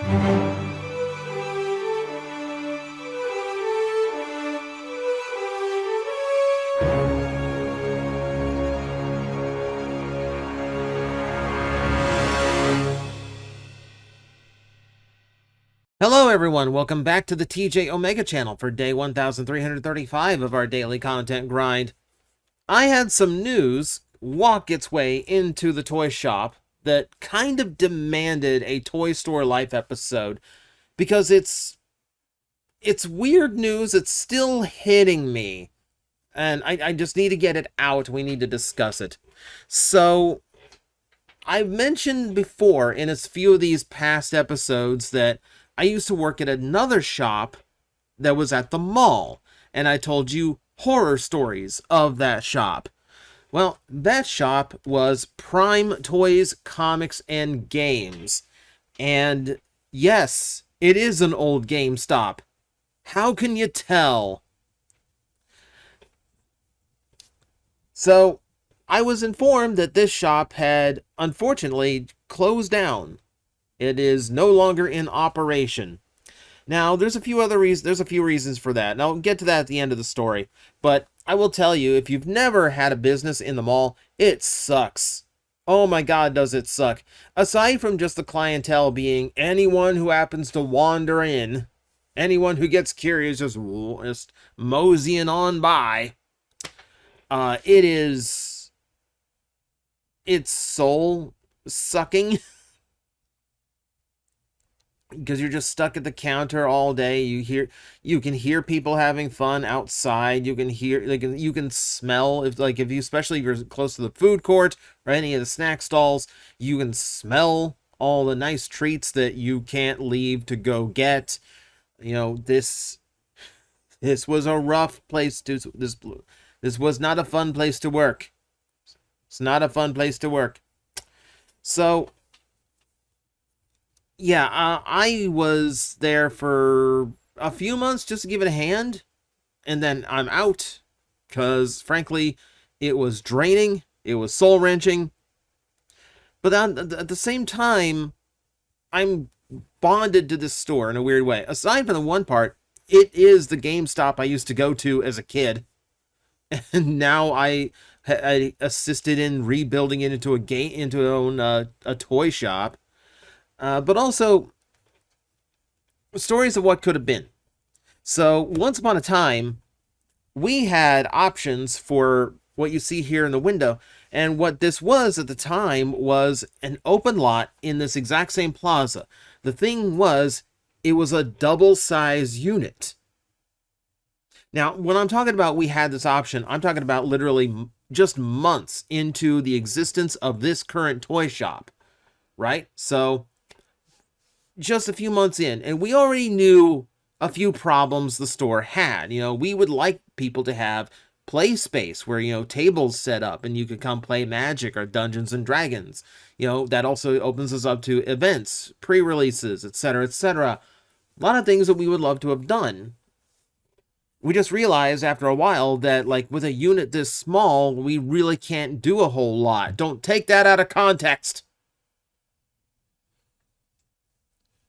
Hello everyone, welcome back to the TJOmega channel for day 1335 of our daily content grind. I had some news walk its way into the toy shop that kind of demanded a Toy Store Life episode because it's weird news, it's still hitting me, and I just need to get it out, we need to discuss it. So, I've mentioned before in a few of these past episodes that I used to work at another shop that was at the mall, and I told you horror stories of that shop. Well, that shop was Prime Toys, Comics, and Games. And yes, it is an old GameStop. How can you tell? So, I was informed that this shop had, unfortunately, closed down. It is no longer in operation. Now, there's a few reasons for that, and I'll get to that at the end of the story. But I will tell you, if you've never had a business in the mall, it sucks. Oh my God, does it suck. Aside from just the clientele being anyone who happens to wander in, anyone who gets curious, just moseying on by, it's soul sucking. Because you're just stuck at the counter all day. You can hear people having fun outside. You can smell, especially if you're close to the food court or any of the snack stalls, you can smell all the nice treats that you can't leave to go get. You know, this was a rough place this was not a fun place to work. It's not a fun place to work. So, yeah, I was there for a few months just to give it a hand, and then I'm out, because, frankly, it was draining, it was soul-wrenching, but at the same time, I'm bonded to this store in a weird way. Aside from the one part, it is the GameStop I used to go to as a kid, and now I assisted in rebuilding it into a toy shop. But also, stories of what could have been. So, once upon a time, we had options for what you see here in the window. And what this was at the time was an open lot in this exact same plaza. The thing was, it was a double-size unit. Now, when I'm talking about we had this option, I'm talking about literally just months into the existence of this current toy shop. Right? So, just a few months in, and we already knew a few problems the store had. You know, we would like people to have play space where, tables set up and you could come play Magic or Dungeons and Dragons. That also opens us up to events, pre-releases, etc., etc. A lot of things that we would love to have done. We just realized after a while that, with a unit this small, we really can't do a whole lot. Don't take that out of context.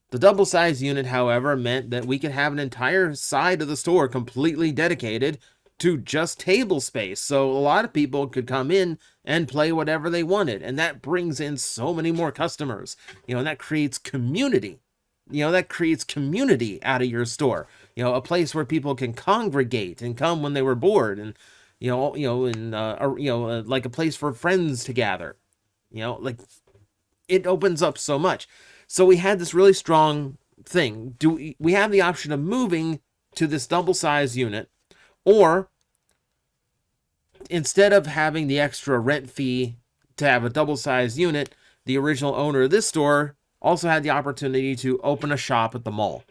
The double-sized unit, however, meant that we could have an entire side of the store completely dedicated to just table space. So a lot of people could come in and play whatever they wanted. And that brings in so many more customers. And that creates community. That creates community out of your store. A place where people can congregate and come when they were bored. And, like a place for friends to gather. It opens up so much. So we had this really strong thing. We have the option of moving to this double-sized unit, or instead of having the extra rent fee to have a double-sized unit, the original owner of this store also had the opportunity to open a shop at the mall.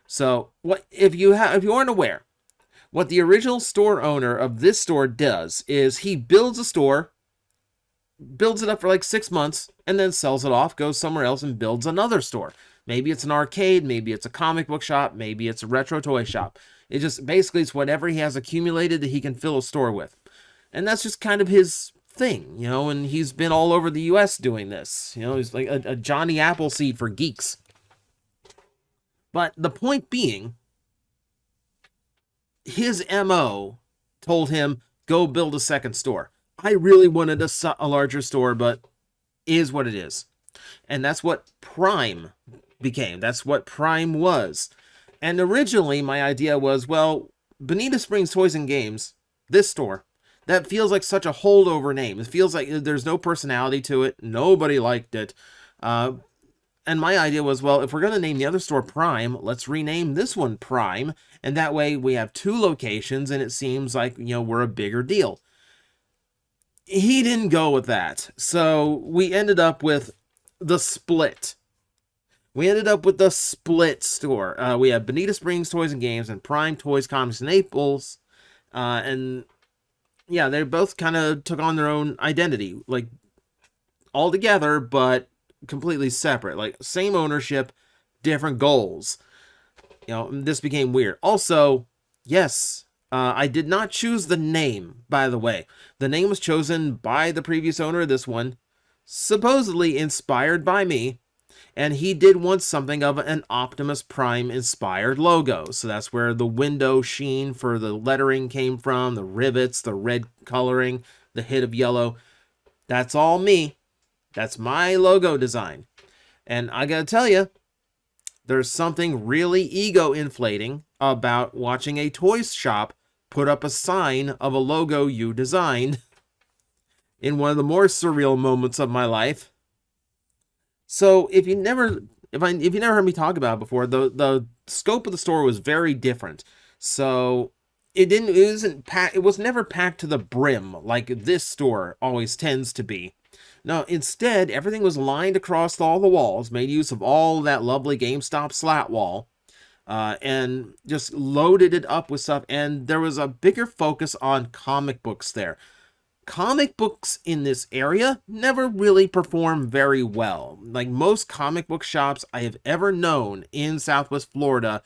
So, if you aren't aware, what the original store owner of this store does is he builds a store, builds it up for 6 months, and then sells it off, goes somewhere else and builds another store. Maybe it's an arcade, maybe it's a comic book shop, maybe it's a retro toy shop. It just basically it's whatever he has accumulated that he can fill a store with. And that's just kind of his thing, and he's been all over the US doing this. He's like a Johnny Appleseed for geeks. But the point being, his MO told him, go build a second store. I really wanted a larger store, but is what it is. And that's what Prime became. That's what Prime was. And originally, my idea was, well, Bonita Springs Toys and Games, this store, that feels like such a holdover name. It feels like there's no personality to it. Nobody liked it. And my idea was, well, if we're going to name the other store Prime, let's rename this one Prime. And that way we have two locations and it seems like, we're a bigger deal. He didn't go with that. So we ended up with the split. We ended up with the split store. We have Bonita Springs Toys and Games and Prime Toys, Comics, and Naples. And yeah, they both kind of took on their own identity, like all together, but completely separate. Like same ownership, different goals. This became weird. Also, yes, I did not choose the name, by the way. The name was chosen by the previous owner of this one, supposedly inspired by me, and he did want something of an Optimus Prime inspired logo. So that's where the window sheen for the lettering came from, the rivets, the red coloring, the hit of yellow. That's all me. That's my logo design. And I gotta tell you, there's something really ego-inflating about watching a toy shop put up a sign of a logo you designed in one of the more surreal moments of my life. So if you never heard me talk about it before, the scope of the store was very different. So it was never packed to the brim like this store always tends to be. No, instead, everything was lined across all the walls, made use of all that lovely GameStop slat wall, and just loaded it up with stuff. And there was a bigger focus on comic books there. Comic books in this area never really perform very well. Like most comic book shops I have ever known in Southwest Florida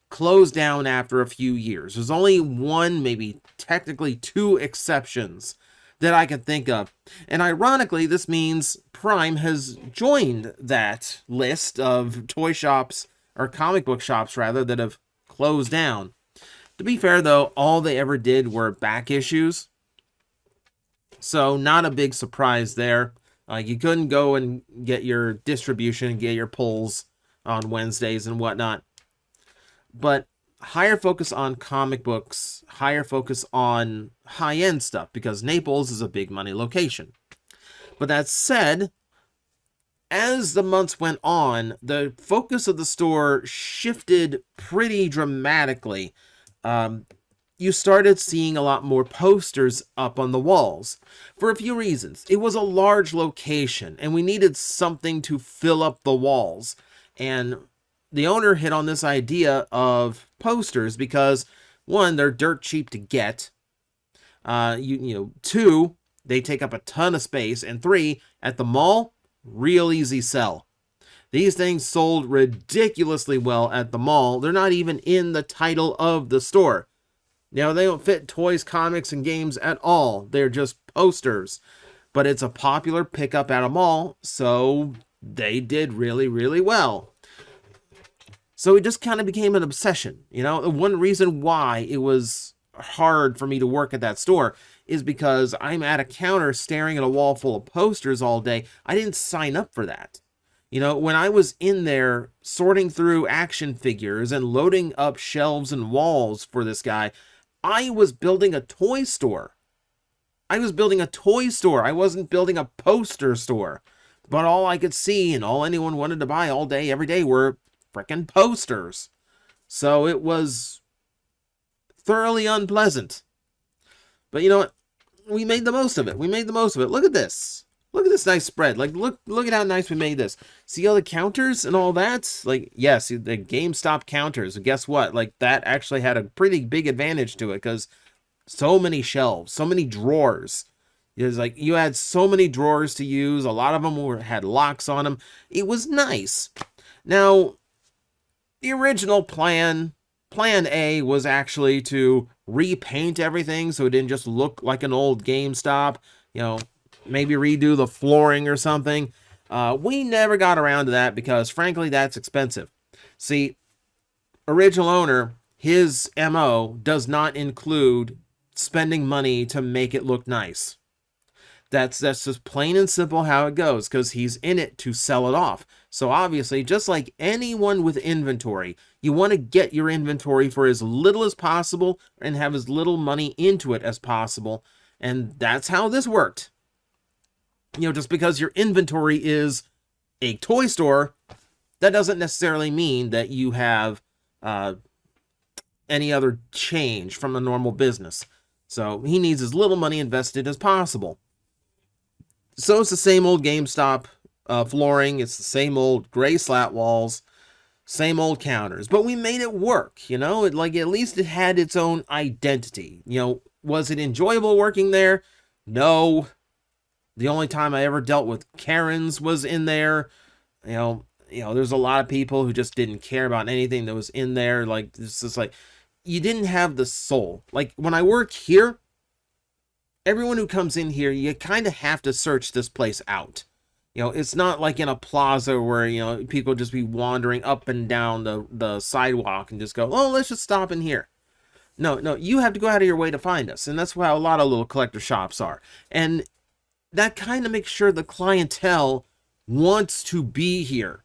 closed down after a few years. There's only one, maybe technically two exceptions that I can think of. And ironically, this means Prime has joined that list of toy shops, or comic book shops rather, that have closed down. To be fair though, all they ever did were back issues. So not a big surprise there. You couldn't go and get your distribution, get your pulls on Wednesdays and whatnot. But higher focus on comic books, higher focus on high-end stuff, because Naples is a big money location. But that said, as the months went on, the focus of the store shifted pretty dramatically. You started seeing a lot more posters up on the walls for a few reasons. It was a large location and we needed something to fill up the walls. And the owner hit on this idea of posters because, one, they're dirt cheap to get. Two, they take up a ton of space. And three, at the mall, real easy sell. These things sold ridiculously well at the mall. They're not even in the title of the store. They don't fit toys, comics, and games at all. They're just posters. But it's a popular pickup at a mall, so they did really, really well. So it just kind of became an obsession. One reason why it was hard for me to work at that store is because I'm at a counter staring at a wall full of posters all day. I didn't sign up for that. When I was in there sorting through action figures and loading up shelves and walls for this guy, I was building a toy store. I wasn't building a poster store. But all I could see and all anyone wanted to buy all day, every day were frickin' posters. So it was thoroughly unpleasant. But you know what? We made the most of it. Look at this. Look at this nice spread. Like, look at how nice we made this. See all the counters and all that? Like, yes, the GameStop counters. And guess what? Like, that actually had a pretty big advantage to it because so many shelves, so many drawers. It was like you had so many drawers to use. A lot of them had locks on them. It was nice. Now, the original plan A, was actually to repaint everything so it didn't just look like an old GameStop. Maybe redo the flooring or something. We never got around to that because, frankly, that's expensive. See, original owner, his MO does not include spending money to make it look nice. That's just plain and simple how it goes, because he's in it to sell it off. So obviously, just like anyone with inventory, you want to get your inventory for as little as possible and have as little money into it as possible. And that's how this worked. Just because your inventory is a toy store, that doesn't necessarily mean that you have any other change from a normal business. So he needs as little money invested as possible. So it's the same old GameStop flooring. It's the same old gray slat walls, same old counters. But we made it work, at least it had its own identity. Was it enjoyable working there? No. The only time I ever dealt with Karens was in there. There's a lot of people who just didn't care about anything that was in there. It's just you didn't have the soul. When I work here, everyone who comes in here, you kind of have to search this place out. It's not like in a plaza where, people just be wandering up and down the sidewalk and just go, oh, let's just stop in here. No, you have to go out of your way to find us. And that's how a lot of little collector shops are. And that kind of makes sure the clientele wants to be here.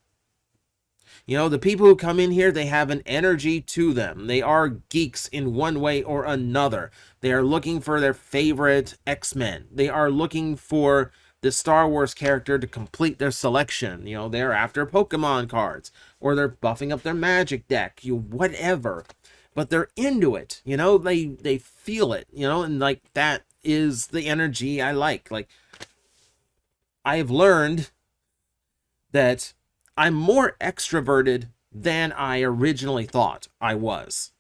The people who come in here, they have an energy to them. They are geeks in one way or another. They are looking for their favorite X-Men. They are looking for the Star Wars character to complete their selection. They're after Pokemon cards, or they're buffing up their Magic deck, whatever. But they're into it. They feel it, and that is the energy I like. I've learned that I'm more extroverted than I originally thought I was.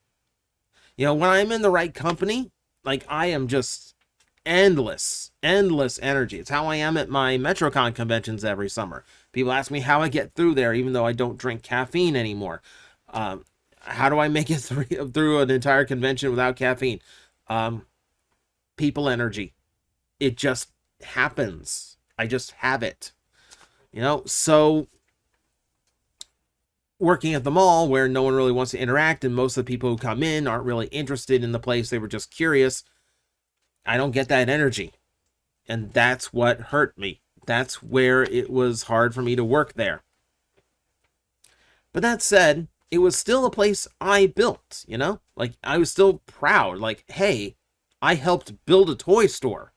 When I'm in the right company, I am just endless energy. It's how I am at my MetroCon conventions every summer. People ask me how I get through there, even though I don't drink caffeine anymore. How do I make it through an entire convention without caffeine? People energy. It just happens. I just have it. So working at the mall where no one really wants to interact and most of the people who come in aren't really interested in the place, they were just curious, I don't get that energy. And that's what hurt me. That's where it was hard for me to work there. But that said, it was still a place I built, I was still proud. Hey, I helped build a toy store.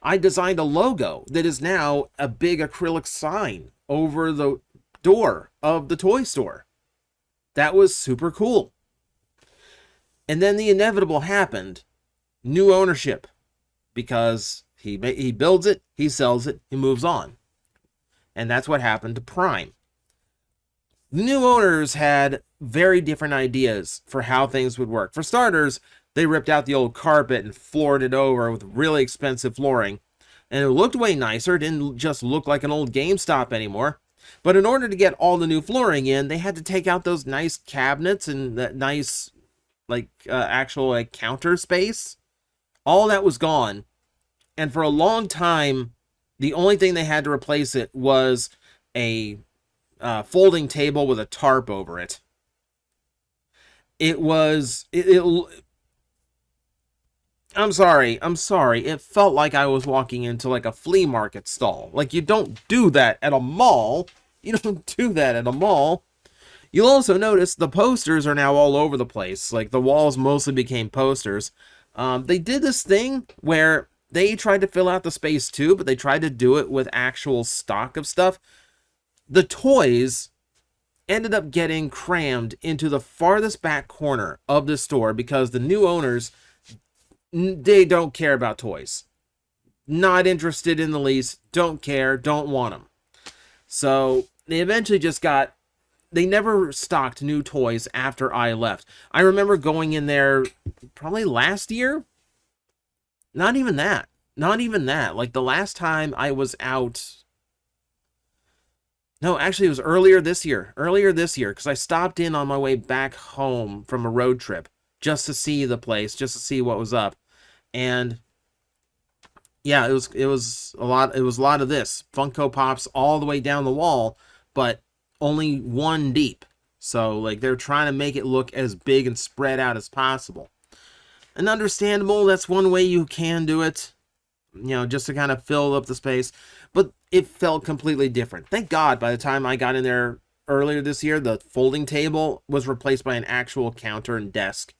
I designed a logo that is now a big acrylic sign over the door of the toy store. That was super cool. And then the inevitable happened. New ownership. Because he builds it, he sells it, he moves on. And that's what happened to Prime. The new owners had very different ideas for how things would work. For starters, they ripped out the old carpet and floored it over with really expensive flooring. And it looked way nicer. It didn't just look like an old GameStop anymore. But in order to get all the new flooring in, they had to take out those nice cabinets and that nice, actual counter space. All that was gone. And for a long time, the only thing they had to replace it was a folding table with a tarp over it. I'm sorry. It felt like I was walking into a flea market stall. You don't do that at a mall. You'll also notice the posters are now all over the place. The walls mostly became posters. They did this thing where they tried to fill out the space too, but they tried to do it with actual stock of stuff. The toys ended up getting crammed into the farthest back corner of the store because the new owners, they don't care about toys. Not interested in the least, don't care, don't want them. So they eventually they never stocked new toys after I left. I remember going in there probably last year. Not even that. The last time I was out. No, actually it was earlier this year, because I stopped in on my way back home from a road trip just to see the place, just to see what was up. And yeah, it was a lot of this. Funko Pops all the way down the wall, but only one deep. So, like, they're trying to make it look as big and spread out as possible. And understandable, that's one way you can do it, just to kind of fill up the space. But it felt completely different. Thank God by the time I got in there earlier this year, the folding table was replaced by an actual counter and desk.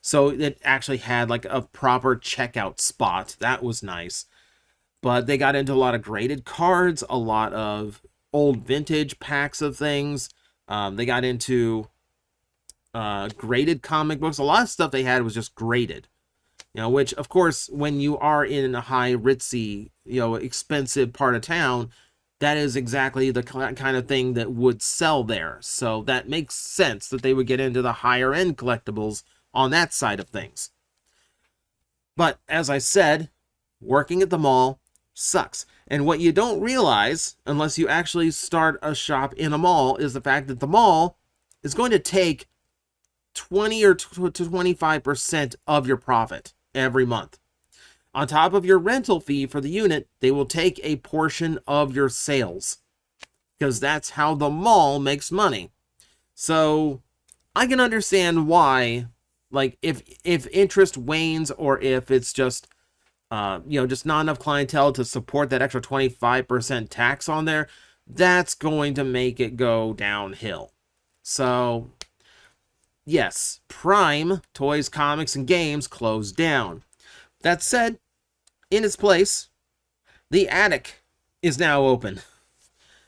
So it actually had like a proper checkout spot. That was nice. But they got into a lot of graded cards, a lot of old vintage packs of things. They got into graded comic books. A lot of stuff they had was just graded. Which, of course, when you are in a high, ritzy, expensive part of town, that is exactly the kind of thing that would sell there. So that makes sense that they would get into the higher end collectibles on that side of things. But as I said, working at the mall sucks. And what you don't realize, unless you actually start a shop in a mall, is the fact that the mall is going to take 20 or to 25% of your profit every month. On top of your rental fee for the unit, they will take a portion of your sales, because that's how the mall makes money. So I can understand why, like, if interest wanes, or if it's just just not enough clientele to support that extra 25% tax on there, that's going to make it go downhill. So yes, Prime, toys, comics, and games closed down. That said, in its place, the attic is now open.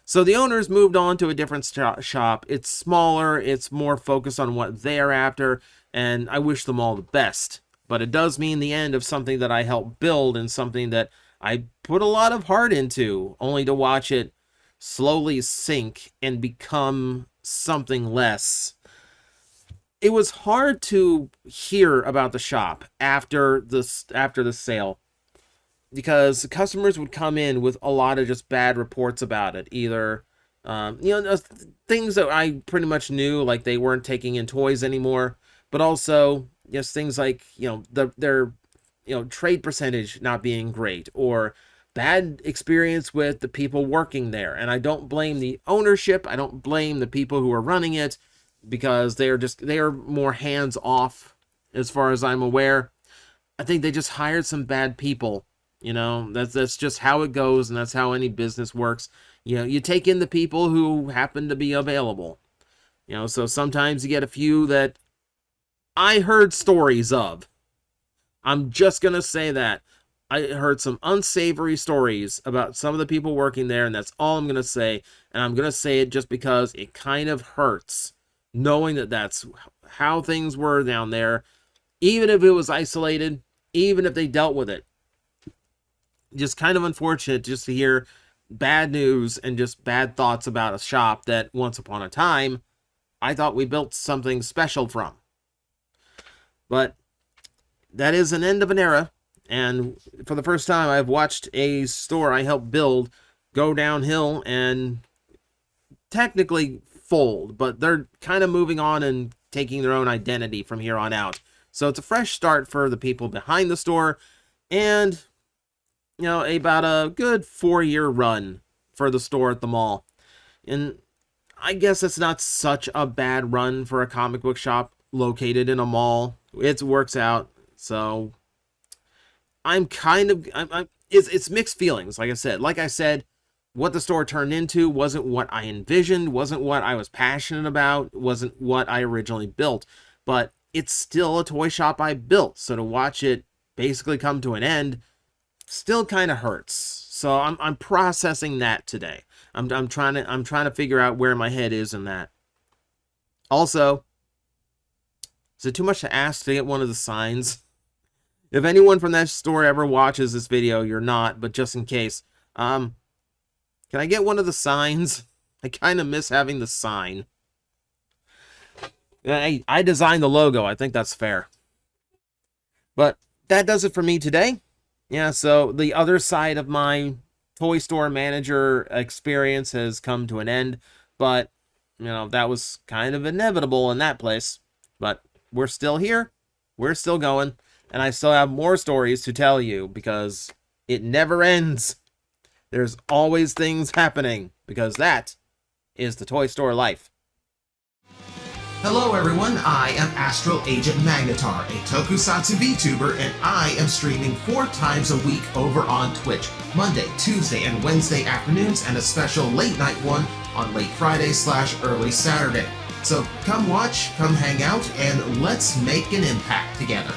So the owners moved on to a different shop. It's smaller, it's more focused on what they're after, and I wish them all the best. But it does mean the end of something that I helped build, and something that I put a lot of heart into, only to watch it slowly sink and become something less. It was hard to hear about the shop after the sale, because customers would come in with a lot of just bad reports about it. Either things that I pretty much knew, like they weren't taking in toys anymore, but also just things like their trade percentage not being great, or bad experience with the people working there. And I don't blame the ownership, I don't blame the people who are running it, because they are more hands off as far as I'm aware. I think they just hired some bad people. That's just how it goes, and that's how any business works. You take in the people who happen to be available. So sometimes you get a few that I heard stories of. I'm just gonna say that. I heard some unsavory stories about some of the people working there, and that's all I'm gonna say. And I'm gonna say it just because it kind of hurts, knowing that that's how things were down there. Even if it was isolated, even if they dealt with it, just kind of unfortunate just to hear bad news and just bad thoughts about a shop that once upon a time I thought we built something special from. But that is an end of an era, and for the first time I've watched a store I helped build go downhill and technically fold, but they're kind of moving on and taking their own identity from here on out. So it's a fresh start for the people behind the store, and about a good 4-year run for the store at the mall. And I guess it's not such a bad run for a comic book shop located in a mall. It works out. So I'm kind of, it's mixed feelings. Like I said, what the store turned into wasn't what I envisioned, wasn't what I was passionate about, wasn't what I originally built, but it's still a toy shop I built. So to watch it basically come to an end still kind of hurts. So I'm processing that today. I'm trying to figure out where my head is in that. Also, is it too much to ask to get one of the signs? If anyone from that store ever watches this video, you're not, but just in case, can I get one of the signs? I kind of miss having the sign. I designed the logo. I think that's fair. But that does it for me today. Yeah, so the other side of my toy store manager experience has come to an end, but that was kind of inevitable in that place. But we're still here, we're still going, and I still have more stories to tell you, because it never ends. There's always things happening, because that is the toy store life. Hello everyone, I am Astral Agent Magnetar, a tokusatsu VTuber, and I am streaming 4 times a week over on Twitch, Monday, Tuesday, and Wednesday afternoons, and a special late night one on late Friday/early Saturday. So come watch, come hang out, and let's make an impact together.